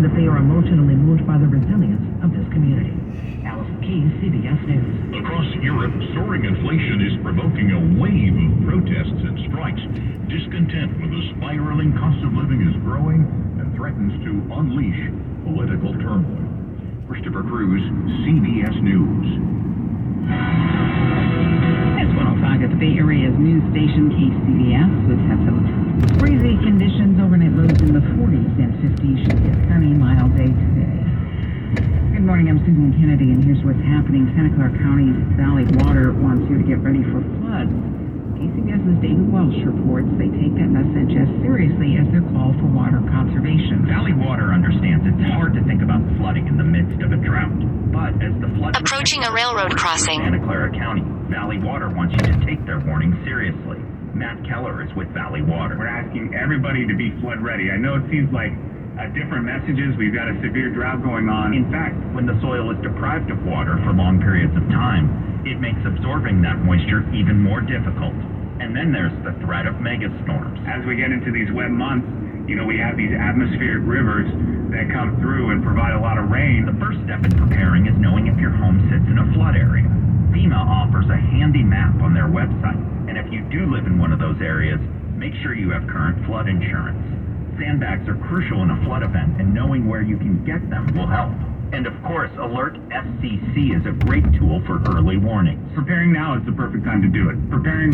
that they are emotionally moved by the resilience of this community. Allison Keys, CBS News. Across Europe, soaring inflation is provoking a wave of protests and strikes. Discontent with the spiraling cost of living is growing and threatens to unleash political turmoil. Christopher Cruz, CBS News. It's 105 at the Bay Area's news station KCBS. We've had some breezy conditions, overnight lows in the 40s and 50s. Should be a sunny, mild day today. Good morning, I'm Susan Kennedy, and here's what's happening. Santa Clara County's Valley Water wants you to get ready for floods. KCBS's David Welsh reports they take that message as seriously as their call for water conservation. Valley Water understands it's hard to think about flooding in the midst of a drought. But as the flood approaching a railroad crossing, Santa Clara County, Valley Water wants you to take their warning seriously. Matt Keller is with Valley Water. We're asking everybody to be flood ready. I know it seems like different messages. We've got a severe drought going on. In fact, when the soil is deprived of water for long periods of time, it makes absorbing that moisture even more difficult. And then there's the threat of megastorms. As we get into these wet months, we have these atmospheric rivers that come through and provide a lot of rain. The first step in preparing is knowing if your home sits in a flood area. FEMA offers a handy map on their website. And if you do live in one of those areas, make sure you have current flood insurance. Sandbags are crucial in a flood event, and knowing where you can get them will help. And of course, Alert SCC is a great tool for early warnings. Preparing now is the perfect time to do it. Preparing,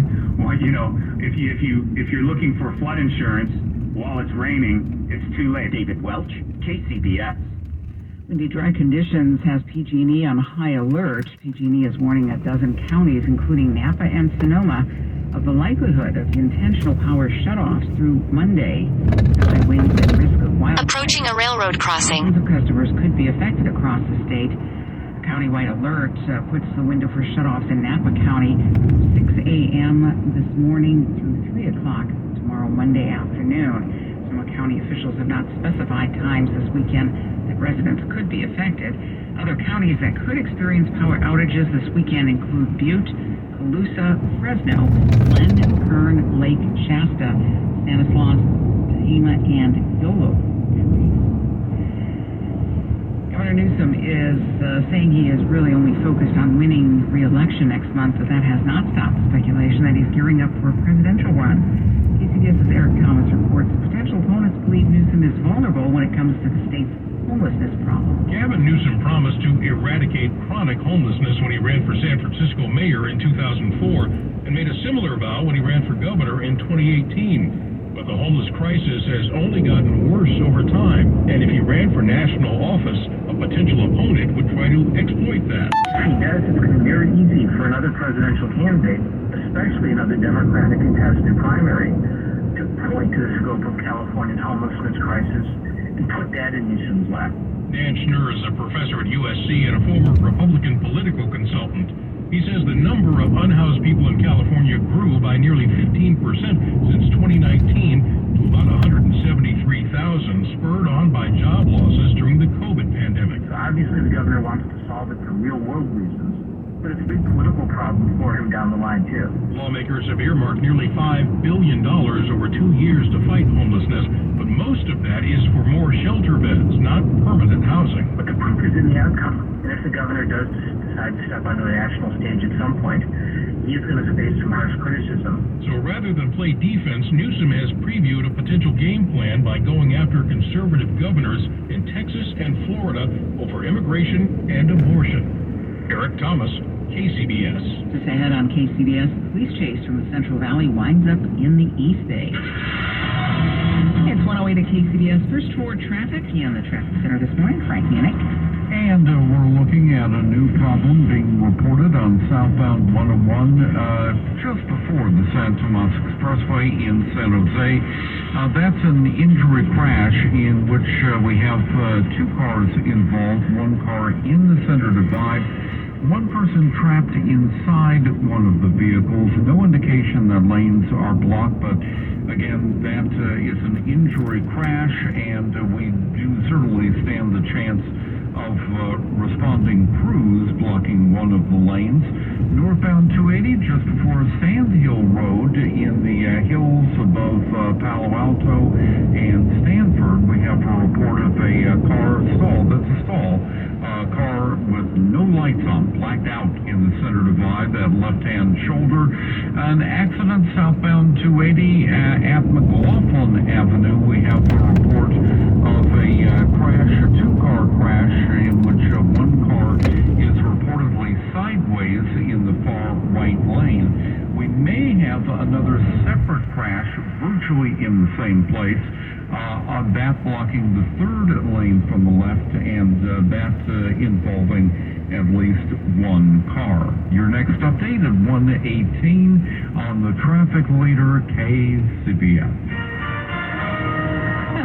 if you're looking for flood insurance while it's raining, it's too late. David Welch, KCBS. Windy, dry conditions has PG&E on high alert. PG&E is warning a dozen counties, including Napa and Sonoma, of the likelihood of intentional power shutoffs through Monday. High winds and risk of wildfire. approaching a railroad crossing. Thousands of customers could be affected across the state. A countywide alert puts the window for shutoffs in Napa County 6 a.m. this morning through 3 o'clock tomorrow, Monday afternoon. Sonoma County officials have not specified times this weekend that residents could be affected. Other counties that could experience power outages this weekend include Butte, Colusa, Fresno, Glen, Kern, Lake, Shasta, Stanislaus, Tehama, and Yolo. Governor Newsom is saying he is really only focused on winning re-election next month, but that has not stopped speculation that he's gearing up for a presidential run. KCBS's Eric Thomas reports potential opponents believe Newsom is vulnerable when it comes to the state's homelessness problem. Gavin Newsom promised to eradicate chronic homelessness when he ran for San Francisco mayor in 2004 and made a similar vow when he ran for governor in 2018. But the homeless crisis has only gotten worse over time, and if he ran for national office, a potential opponent would try to exploit that. If he does, it's going to be very easy for another presidential candidate, especially another Democratic contested primary, to point to the scope of California's homelessness crisis and put that in Newsom's lap. Dan Schnur is a professor at USC and a former Republican political consultant. He says the number of unhoused people in California grew by nearly 15% since 2019 to about 173,000, spurred on by job losses during the COVID pandemic. So obviously the governor wants to solve it for real-world reasons, but it's a big political problem for him down the line, too. Lawmakers have earmarked nearly $5 billion over 2 years to fight homelessness, but most of that is for more shelter beds, not permanent housing. But the proof is in the outcome. And if the governor does decide to step onto the national stage at some point, he's going to face some harsh criticism. So rather than play defense, Newsom has previewed a potential game plan by going after conservative governors in Texas and Florida over immigration and abortion. Eric Thomas, KCBS. Just ahead on KCBS, the police chase from the Central Valley winds up in the East Bay. It's 108 at KCBS. First for traffic in the traffic center this morning, Frank Munich. And we're looking at a new problem being reported on southbound 101 just before the San Tomas Expressway in San Jose. That's an injury crash in which we have two cars involved, one car in the center divide, one person trapped inside one of the vehicles. No indication that lanes are blocked, but again, that is an injury crash, and we do certainly stand the chance of responding crews blocking one of the lanes. Northbound 280 just before Sand Hill Road in the hills above Palo Alto and Stanford, we have a report of a car lights on, blacked out in the center divide, that left-hand shoulder. An accident southbound 280 at McLaughlin Avenue. We have a report of a crash, a two-car crash, in which one car is reportedly sideways in the far right lane. We may have another separate crash virtually in the same place, that blocking the third lane from the left, and that involving at least one car. Your next update at 1:18 on the traffic leader, KCBS.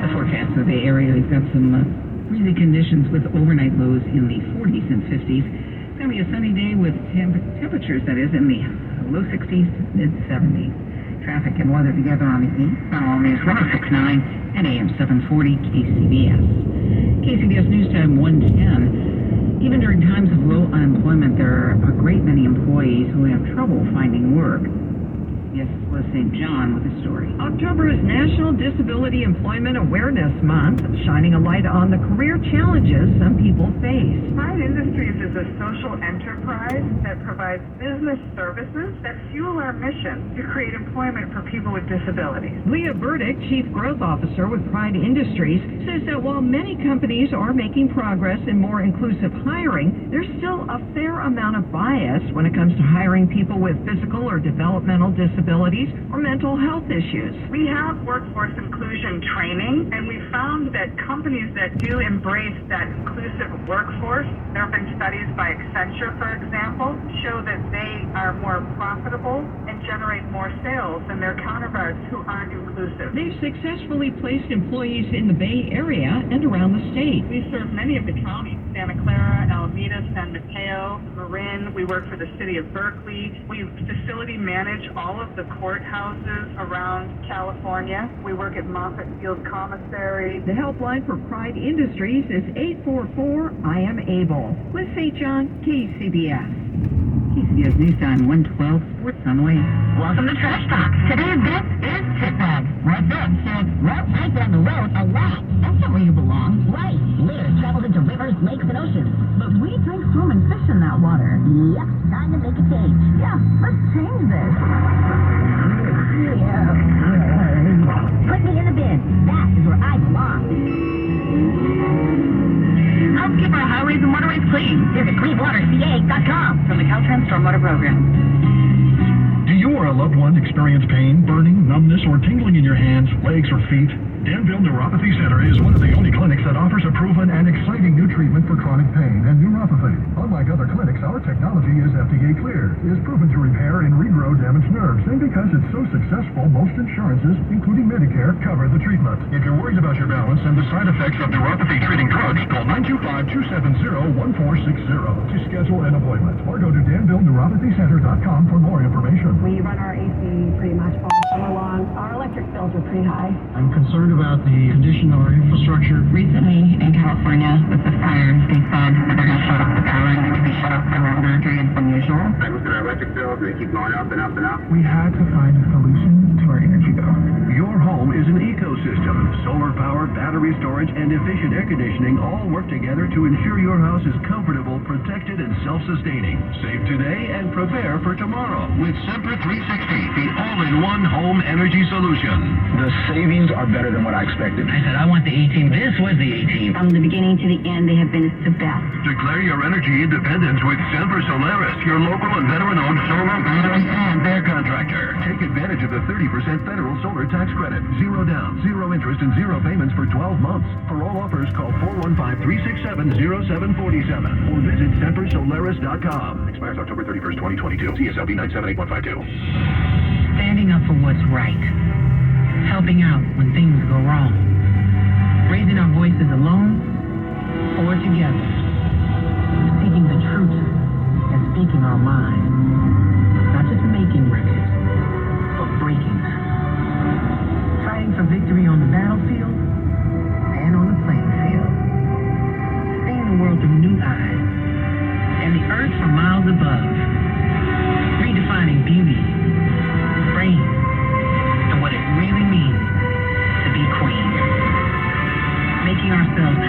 The forecast for the Bay Area, we've got some breezy conditions with overnight lows in the 40s and 50s. It's going to be a sunny day with temperatures, that is, in the low 60s to mid-70s. Traffic and weather together on the 8th. Now News 106.9 and AM 740 KCBS. KCBS News Time 110. Even during times of low unemployment, there are a great many employees who have trouble finding work. Yes, was St. John with the story. October is National Disability Employment Awareness Month, shining a light on the career challenges some people face. Pride Industries is a social enterprise that provides business services that fuel our mission to create employment for people with disabilities. Leah Burdick, Chief Growth Officer with Pride Industries, says that while many companies are making progress in more inclusive hiring, there's still a fair amount of bias when it comes to hiring people with physical or developmental disabilities or mental health issues. We have workforce inclusion training, and we found that companies that do embrace that inclusive workforce, there have been studies by Accenture, for example, show that they are more profitable and generate more sales than their counterparts who aren't inclusive. They've successfully placed employees in the Bay Area and around the state. We serve many of the counties: Santa Clara, Alameda, San Mateo, Marin. We work for the city of Berkeley. We facility manage all of the courthouses around California. We work at Moffett Field Commissary. The helpline for Pride Industries is 844-I-AM-ABLE. With St. John, KCBS. KCBS News Time 112, Sports on the way. Welcome to Trash Talk. Today's guest is Chipmunk. Right then said, well, I've been on the road a lot. That's not where you belong. Right. Litter travels into rivers, lakes, and oceans. But we drink, swim, and fish in that water. Yep, time to make a change. Yeah, let's change this. Put me in the bin. That is where I belong. Help keep our highways and waterways clean. Visit cleanwaterca.com. From the Caltrans Stormwater Program. Do you or a loved one experience pain, burning, numbness, or tingling in your hands, legs, or feet? Danville Neuropathy Center is one of the only clinics that offers a proven and exciting new treatment for chronic pain and neuropathy. Unlike other clinics, our technology is FDA cleared, is proven to repair and regrow damaged nerves, and because it's so successful, most insurances, including Medicare, cover the treatment. If you're worried about your balance and the side effects of neuropathy treating drugs, call 925-270-1460 to schedule an appointment, or go to DanvilleNeuropathyCenter.com for more information. We run our AC pretty much all summer long. Our electric bills are pretty high. I'm concerned about the condition of our infrastructure. Recently in California with the fires, they said that they're going to shut off the power and it could be shut off for longer periods than usual. I looked at our electric bills, they keep going up and up and up. We had to find a solution to our energy bill. Your home is an ecosystem. Solar power, battery storage, and efficient air conditioning all work together to ensure your house is comfortable, protected, and self-sustaining. Save today and prepare for tomorrow with Semper 360, the all-in-one home energy solution. The savings are better than what I expected. I said, I want the A-Team. This was the A-Team. From the beginning to the end, they have been the best. Declare your energy independence with Semper Solaris, your local and veteran-owned solar battery and air contractor. Take advantage of the 30% federal solar tax credit. 0 down, 0 interest, and 0 payments for 12 months. For all offers, call 415-367-0747 or visit SemperSolaris.com. Expires October 31st, 2022. CSLB 978-152. Standing up for what's right. Helping out when things go wrong. Raising our voices alone or together. Speaking the truth and speaking our mind. Not just making records, but breaking them. Fighting for victory on the battlefield and on the playing field. Seeing the world through new eyes and the earth from miles above. Redefining beauty, brains, and what it really means to be queen. Making ourselves